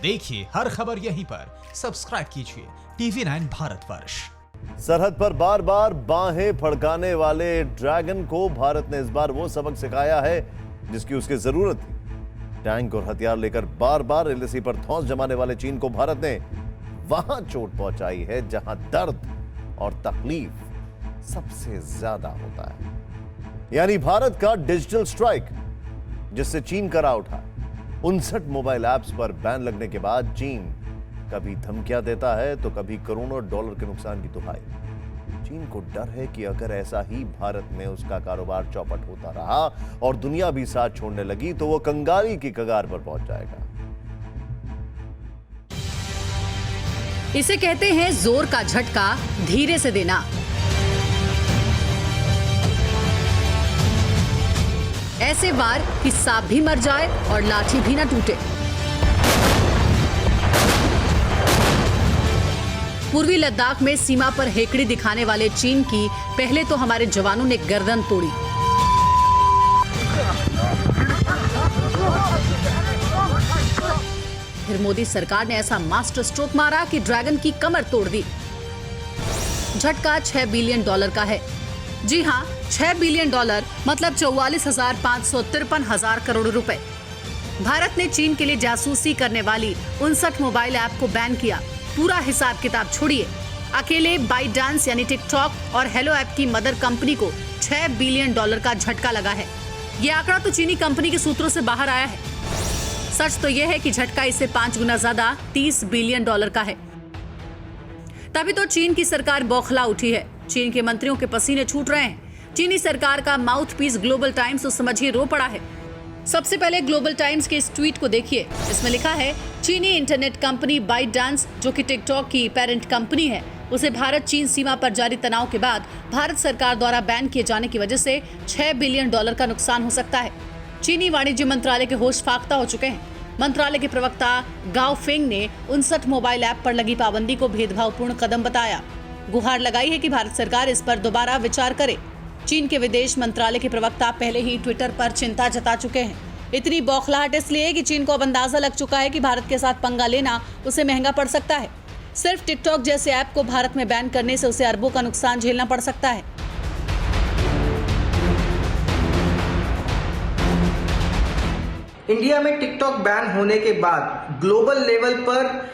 देखिए हर खबर यहीं पर, सब्सक्राइब कीजिए TV9 भारतवर्ष। सरहद पर बार बार बाहें फड़काने वाले ड्रैगन को भारत ने इस बार वो सबक सिखाया है जिसकी उसकी जरूरत थी। टैंक और हथियार लेकर बार बार एलएसी पर धौंस जमाने वाले चीन को भारत ने वहां चोट पहुंचाई है जहां दर्द और तकलीफ सबसे ज्यादा होता है। यानी भारत का डिजिटल स्ट्राइक, जिससे चीन करा उठा। 59 मोबाइल ऐप्स पर बैन लगने के बाद चीन कभी धमकियां देता है तो कभी करोड़ों डॉलर के नुकसान की दुहाई। चीन को डर है कि अगर ऐसा ही भारत में उसका कारोबार चौपट होता रहा और दुनिया भी साथ छोड़ने लगी तो वो कंगाली की कगार पर पहुंच जाएगा। इसे कहते हैं जोर का झटका धीरे से देना। ऐसे वार कि सांप भी मर जाए और लाठी भी न टूटे। पूर्वी लद्दाख में सीमा पर हेकड़ी दिखाने वाले चीन की पहले तो हमारे जवानों ने गर्दन तोड़ी, फिर मोदी सरकार ने ऐसा मास्टर स्ट्रोक मारा कि ड्रैगन की कमर तोड़ दी। झटका $6 बिलियन का है। जी हां, $6 बिलियन मतलब 44,553,000 करोड़ रुपए। भारत ने चीन के लिए जासूसी करने वाली 59 मोबाइल ऐप को बैन किया। पूरा हिसाब किताब छोड़िए, अकेले बाइटडांस यानी टिकटॉक और हेलो ऐप की मदर कंपनी को $6 बिलियन का झटका लगा है। ये आंकड़ा तो चीनी कंपनी के सूत्रों से बाहर आया है। सच तो यह है कि झटका इससे 5 गुना ज्यादा $30 बिलियन का है। तभी तो चीन की सरकार बौखला उठी है। चीन के मंत्रियों के पसीने छूट रहे हैं। चीनी सरकार का माउथपीस ग्लोबल टाइम्स तो समझिए रो पड़ा है। सबसे पहले ग्लोबल टाइम्स के इस ट्वीट को देखिए। इसमें लिखा है, चीनी इंटरनेट कंपनी बाइटडांस, जो कि टिकटॉक की पेरेंट कंपनी है, उसे भारत चीन सीमा पर जारी तनाव के बाद भारत सरकार द्वारा बैन किए जाने की वजह से $6 बिलियन का नुकसान हो सकता है। चीनी वाणिज्य मंत्रालय के होश फाख्ता हो चुके हैं। मंत्रालय के प्रवक्ता गाओ फेंग ने 59 मोबाइल ऐप पर लगी पाबंदी को भेदभावपूर्ण कदम बताया। गुहार लगाई है कि भारत सरकार इस पर दोबारा विचार करे। चीन के विदेश मंत्रालय के प्रवक्ता पहले ही ट्विटर पर चिंता जता चुके हैं। इतनी बौखलाहट इसलिए कि चीन को अब अंदाजा लग चुका है कि भारत के साथ पंगा लेना उसे महंगा पड़ सकता है। सिर्फ टिकटॉक जैसे ऐप को भारत में बैन करने से उसे अरबों का नुकसान झेलना पड़ सकता है। इंडिया में टिकटॉक बैन होने के बाद ग्लोबल लेवल पर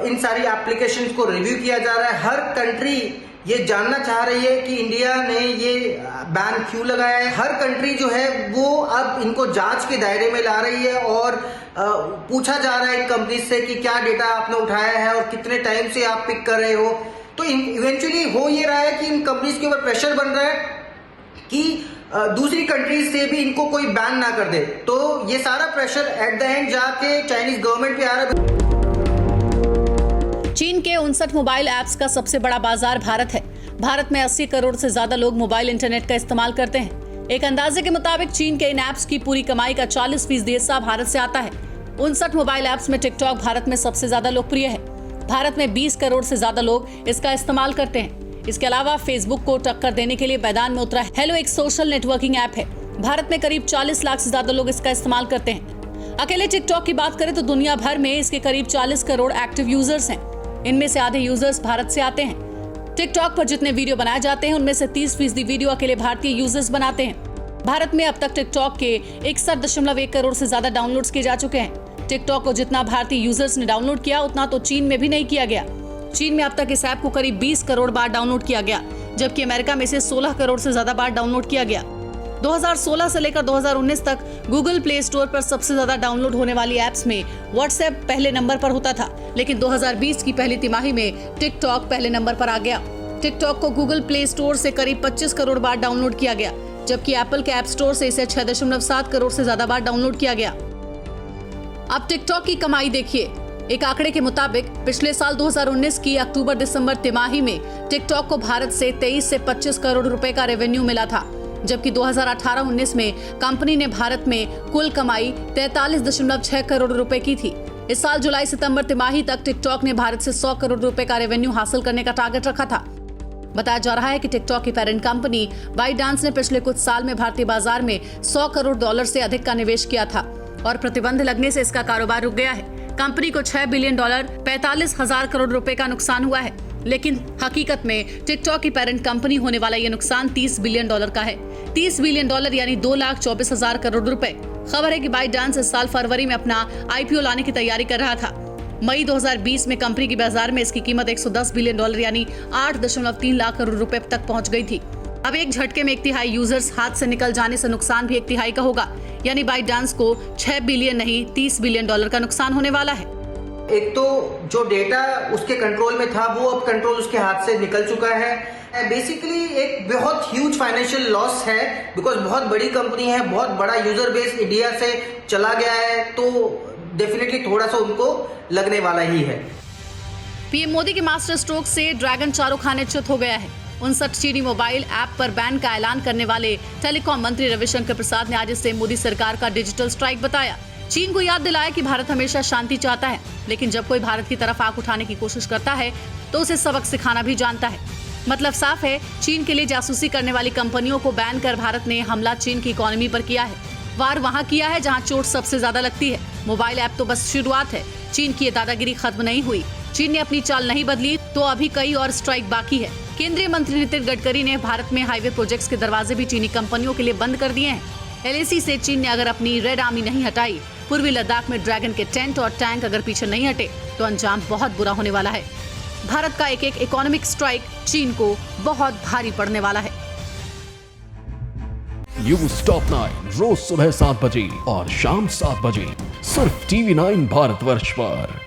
इन सारी एप्लीकेशंस को रिव्यू किया जा रहा है। हर कंट्री ये जानना चाह रही है कि इंडिया ने ये बैन क्यों लगाया है। हर कंट्री जो है वो अब इनको जांच के दायरे में ला रही है और पूछा जा रहा है इन कंपनी से कि क्या डेटा आपने उठाया है और कितने टाइम से आप पिक कर रहे हो। तो इवेंचुअली हो ये रहा है कि इन कंपनीज के ऊपर प्रेशर बन रहा है कि दूसरी कंट्रीज से भी इनको कोई बैन ना कर दे। तो ये सारा प्रेशर एट द एंड जाके चाइनीज गवर्नमेंट पे आ रहा है। चीन के 59 मोबाइल ऐप्स का सबसे बड़ा बाजार भारत है। भारत में 80 करोड़ से ज्यादा लोग मोबाइल इंटरनेट का इस्तेमाल करते हैं। एक अंदाजे के मुताबिक चीन के इन ऐप्स की पूरी कमाई का 40% हिस्सा भारत से आता है। 59 मोबाइल ऐप्स में टिकटॉक भारत में सबसे ज्यादा लोकप्रिय है। भारत में 20 करोड़ से ज्यादा लोग इसका इस्तेमाल करते हैं। इसके अलावा फेसबुक को टक्कर देने के लिए मैदान में उतरा हेलो एक सोशल नेटवर्किंग ऐप है। भारत में करीब 40 लाख से ज्यादा लोग इसका इस्तेमाल करते हैं। अकेले टिकटॉक की बात करें तो दुनिया भर में इसके करीब 40 करोड़ एक्टिव यूजर्स हैं। इनमें से आधे यूजर्स भारत से आते हैं। टिकटॉक पर जितने वीडियो बनाए जाते हैं उनमें से 30% वीडियो अकेले भारतीय यूजर्स बनाते हैं। भारत में अब तक टिकटॉक के 61.1 करोड़ से ज्यादा डाउनलोड्स किए जा चुके हैं। टिकटॉक को जितना भारतीय यूजर्स ने डाउनलोड किया उतना तो चीन में भी नहीं किया गया। चीन में अब तक इस ऐप को करीब 20 करोड़ बार डाउनलोड किया गया, जबकि अमेरिका में इसे 16 करोड़ से ज्यादा बार डाउनलोड किया गया। 2016 से लेकर 2019 तक गूगल प्ले स्टोर पर सबसे ज्यादा डाउनलोड होने वाली ऐप्स में व्हाट्सएप पहले नंबर पर होता था, लेकिन 2020 की पहली तिमाही में टिकटॉक पहले नंबर पर आ गया। टिकटॉक को गूगल प्ले स्टोर से करीब 25 करोड़ बार डाउनलोड किया गया, जबकि एप्पल के ऐप स्टोर से इसे 6.7 करोड़ से ज्यादा बार डाउनलोड किया गया। अब टिकटॉक की कमाई देखिए। एक आंकड़े के मुताबिक पिछले साल 2019 की अक्टूबर-दिसंबर तिमाही में टिकटॉक को भारत से 23 से 25 करोड़ रुपए का रेवेन्यू मिला था, जबकि 2018-19 में कंपनी ने भारत में कुल कमाई 43.6 करोड़ रुपए की थी। इस साल जुलाई-सितंबर तिमाही तक टिकटॉक ने भारत से 100 करोड़ रुपए का रेवेन्यू हासिल करने का टारगेट रखा था। बताया जा रहा है कि टिकटॉक की पेरेंट कंपनी बाइटडांस ने पिछले कुछ साल में भारतीय बाजार में $100 करोड़ से अधिक का निवेश किया था और प्रतिबंध लगने से इसका कारोबार रुक गया है। कंपनी को $6 बिलियन 45,000 करोड़ रुपए का नुकसान हुआ है, लेकिन हकीकत में टिकटॉक की पेरेंट कंपनी होने वाला ये नुकसान $30 बिलियन का है। $30 बिलियन यानी 2,24,000 करोड़ रुपए। खबर है कि बाइटडांस इस साल फरवरी में अपना IPO लाने की तैयारी कर रहा था। मई 2020 में कंपनी की बाजार में इसकी कीमत $110 बिलियन यानी 8.3 लाख करोड़ रुपए तक पहुंच गई थी। अब एक झटके में 1/3 यूजर्स हाथ से निकल जाने से नुकसान भी 1/3 का होगा, यानी बाइटडांस को $6 बिलियन नहीं $30 बिलियन का नुकसान होने वाला है। एक तो जो डेटा उसके कंट्रोल में था वो अब कंट्रोल उसके हाथ से निकल चुका है। बेसिकली एक बहुत ह्यूज फाइनेंशियल लॉस है, बिकॉज बहुत बड़ी कंपनी है, बहुत बड़ा यूजर बेस इंडिया से चला गया है, तो डेफिनेटली थोड़ा सा उनको लगने वाला ही है। पीएम मोदी के मास्टर स्ट्रोक से ड्रैगन चारों खाने च्युत हो गया है। 59 चीनी मोबाइल ऐप पर बैन का ऐलान करने वाले टेलीकॉम मंत्री रविशंकर प्रसाद ने आज इसे मोदी सरकार का डिजिटल स्ट्राइक बताया। चीन को याद दिलाया कि भारत हमेशा शांति चाहता है, लेकिन जब कोई भारत की तरफ आंख उठाने की कोशिश करता है तो उसे सबक सिखाना भी जानता है। मतलब साफ है, चीन के लिए जासूसी करने वाली कंपनियों को बैन कर भारत ने हमला चीन की इकोनॉमी पर किया है। वार वहां किया है जहां चोट सबसे ज्यादा लगती है। मोबाइल ऐप तो बस शुरुआत है। चीन की ये दादागिरी खत्म नहीं हुई। चीन ने अपनी चाल नहीं बदली तो अभी कई और स्ट्राइक बाकी है। केंद्रीय मंत्री नितिन गडकरी ने भारत में हाईवे प्रोजेक्ट्स के दरवाजे भी चीनी कंपनियों के लिए बंद कर दिए हैं। LAC से चीन ने अगर अपनी रेड आर्मी नहीं हटाई, पूर्वी लद्दाख में ड्रैगन के टेंट और टैंक अगर पीछे नहीं हटे, तो अंजाम बहुत बुरा होने वाला है। भारत का एक इकोनॉमिक स्ट्राइक चीन को बहुत भारी पड़ने वाला है। न्यूज़ टॉप 9 रोज सुबह 7 बजे और शाम 7 बजे सिर्फ TV9 भारतवर्ष पर।